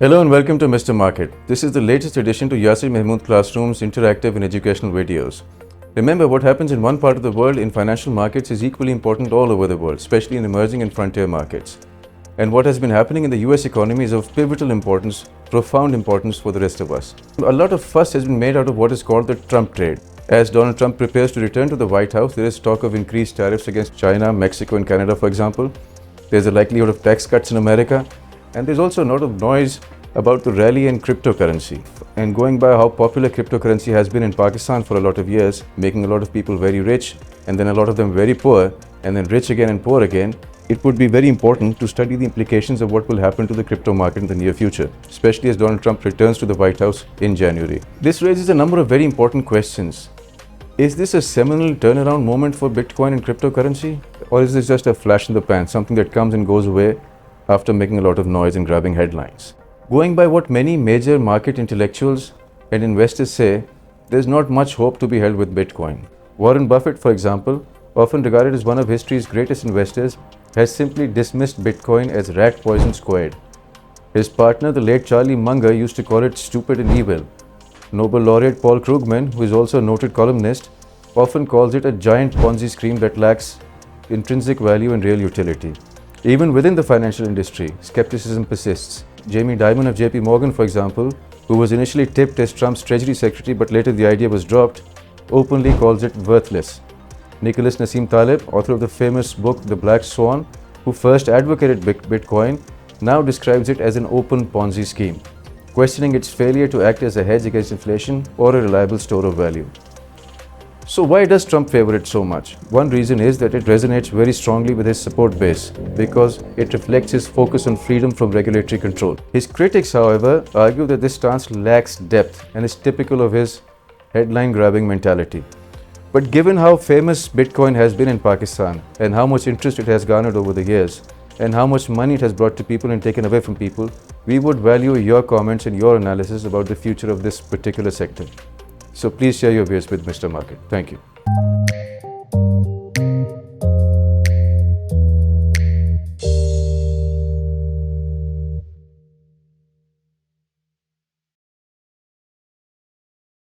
Hello and welcome to Mr. Market. This is the latest addition to Yasir Mahmood Classroom's interactive and educational videos. Remember, what happens in one part of the world in financial markets is equally important all over the world, especially in emerging and frontier markets. And what has been happening in the US economy is of pivotal importance, profound importance for the rest of us. A lot of fuss has been made out of what is called the Trump trade. As Donald Trump prepares to return to the White House, there is talk of increased tariffs against China, Mexico, and Canada, for example. There's a likelihood of tax cuts in America. And there's also a lot of noise about the rally in cryptocurrency. And going by how popular cryptocurrency has been in Pakistan for a lot of years, making a lot of people very rich, and then a lot of them very poor, and then rich again and poor again, it would be very important to study the implications of what will happen to the crypto market in the near future, especially as Donald Trump returns to the White House in January. This raises a number of very important questions. Is this a seminal turnaround moment for Bitcoin and cryptocurrency? Or is this just a flash in the pan, something that comes and goes away after making a lot of noise and grabbing headlines? Going by what many major market intellectuals and investors say, there's not much hope to be held with Bitcoin. Warren Buffett, for example, often regarded as one of history's greatest investors, has simply dismissed Bitcoin as rat poison squared. His partner, the late Charlie Munger, used to call it stupid and evil. Nobel laureate Paul Krugman, who is also a noted columnist, often calls it a giant Ponzi scheme that lacks intrinsic value and real utility. Even within the financial industry, skepticism persists. Jamie Dimon of JP Morgan, for example, who was initially tipped as Trump's Treasury Secretary but later the idea was dropped, openly calls it worthless. Nicholas Nassim Taleb, author of the famous book The Black Swan, who first advocated Bitcoin, now describes it as an open Ponzi scheme, questioning its failure to act as a hedge against inflation or a reliable store of value. So why does Trump favor it so much? One reason is that it resonates very strongly with his support base because it reflects his focus on freedom from regulatory control. His critics, however, argue that this stance lacks depth and is typical of his headline-grabbing mentality. But given how famous Bitcoin has been in Pakistan and how much interest it has garnered over the years and how much money it has brought to people and taken away from people, we would value your comments and your analysis about the future of this particular sector. So please share your views with Mr. Market. Thank you.